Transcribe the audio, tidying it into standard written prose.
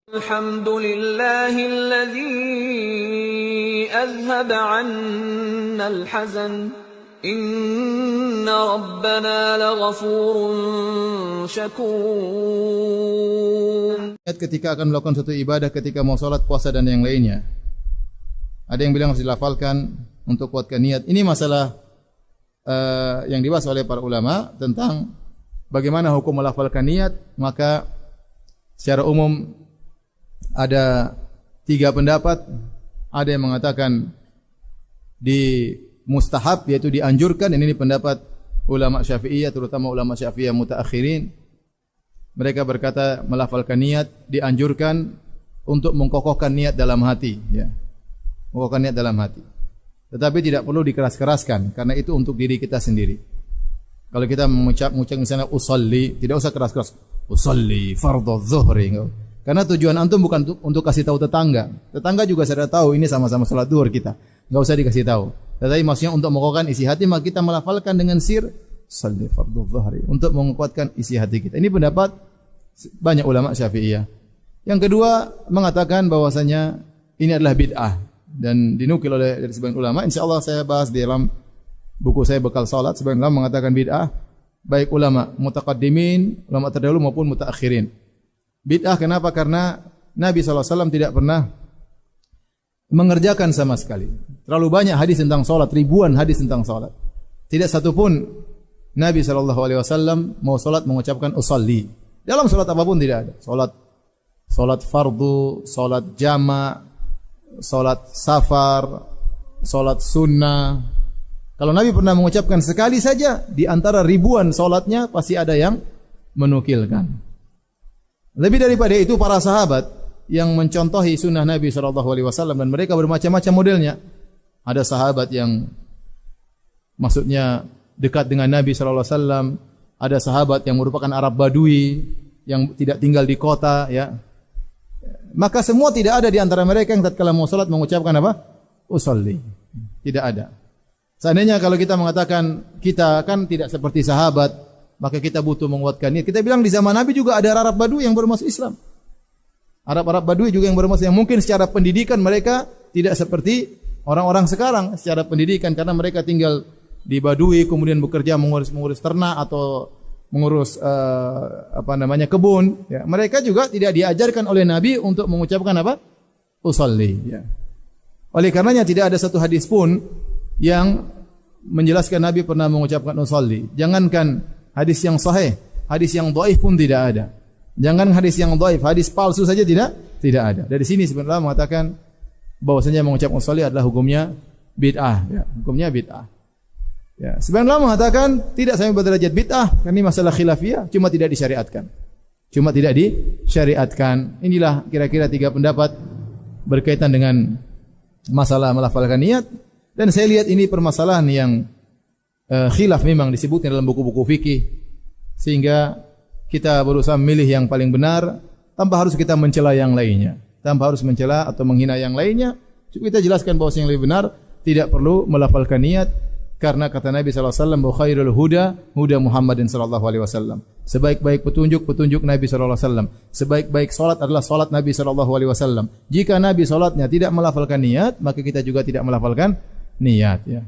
Alhamdulillahilladzi azhaba 'annal hazan. Inna rabbana laghafurun syakur. Ketika akan melakukan suatu ibadah, ketika mau salat, puasa dan yang lainnya. Ada yang bilang harus dilafalkan untuk kuatkan niat. Ini masalah yang dibahas oleh para ulama tentang bagaimana hukum melafalkan niat. Maka secara umum ada 3 pendapat. Ada yang mengatakan di mustahab, yaitu dianjurkan. Ini pendapat ulama Syafi'iyah, terutama ulama Syafi'iyah mutaakhirin. Mereka berkata melafalkan niat dianjurkan untuk mengkokohkan niat dalam hati, ya. Mengkokohkan niat dalam hati. Tetapi tidak perlu dikeras-keraskan, karena itu untuk diri kita sendiri. Kalau kita mengucap misalnya usolli, tidak usah keras-keras. Usolli fardhu zuhri. Karena tujuan antum bukan untuk kasih tahu tetangga. Tetangga juga sudah tahu ini sama-sama salat zuhur kita. Enggak usah dikasih tahu. Tetapi maksudnya untuk mengokohkan isi hati, maka kita melafalkan dengan sir usolli fardhu zuhri untuk menguatkan isi hati kita. Ini pendapat banyak ulama Syafi'iyah. Yang kedua mengatakan bahwasanya ini adalah bid'ah. Dan dinukil oleh dari sebagian ulama, insyaallah saya bahas di dalam buku saya Bekal Salat. Sebagian ulama mengatakan bid'ah, baik ulama mutaqaddimin, ulama terdahulu maupun mutaakhirin. Bid'ah kenapa? Karena Nabi SAW tidak pernah mengerjakan sama sekali. Terlalu banyak hadis tentang salat, ribuan hadis tentang salat. Tidak satu pun Nabi SAW mau salat mengucapkan usolli. Dalam salat apapun tidak ada. Salat fardu, salat jama', salat safar, salat sunnah. Kalau Nabi pernah mengucapkan sekali saja, di antara ribuan salatnya pasti ada yang menukilkan. Lebih daripada itu, para sahabat yang mencontohi sunnah Nabi SAW, dan mereka bermacam-macam modelnya. Ada sahabat yang maksudnya dekat dengan Nabi SAW. Ada sahabat yang merupakan Arab Badui yang tidak tinggal di kota, ya. Maka semua tidak ada di antara mereka yang tatkala mau salat mengucapkan apa? Usolli. Tidak ada. Seandainya kalau kita mengatakan kita kan tidak seperti sahabat, maka kita butuh menguatkan niat. Kita bilang di zaman Nabi juga ada Arab Badui yang baru masuk Islam. Arab Badui juga yang baru masuk, yang mungkin secara pendidikan mereka tidak seperti orang-orang sekarang secara pendidikan, karena mereka tinggal di Badui kemudian bekerja mengurus ternak atau mengurus kebun, ya. Mereka juga tidak diajarkan oleh Nabi untuk mengucapkan apa? Usolli, ya. Oleh karenanya tidak ada satu hadis pun yang menjelaskan Nabi pernah mengucapkan usolli. Jangankan hadis yang sahih, hadis yang dhaif pun tidak ada. Jangan hadis yang dhaif, hadis palsu saja tidak ada. Dari sini sebenarnya mengatakan bahwasanya mengucapkan usolli adalah hukumnya bid'ah, ya. Hukumnya bid'ah. Ya, sebagian ulama mengatakan tidak sampai berderajat bid'ah, karena ini masalah khilafiyah, cuma tidak disyariatkan. Inilah kira-kira 3 pendapat berkaitan dengan masalah melafalkan niat. Dan saya lihat ini permasalahan yang khilaf memang disebutkan dalam buku-buku fikih, sehingga kita berusaha memilih yang paling benar tanpa harus kita mencela yang lainnya, tanpa harus mencela atau menghina yang lainnya. Kita jelaskan bahwa yang lebih benar tidak perlu melafalkan niat. Karena kata Nabi SAW, khairul huda Muhammadin SAW. Sebaik-baik petunjuk Nabi SAW. Sebaik-baik salat adalah salat Nabi SAW. Jika Nabi salatnya tidak melafalkan niat, maka kita juga tidak melafalkan niat, ya.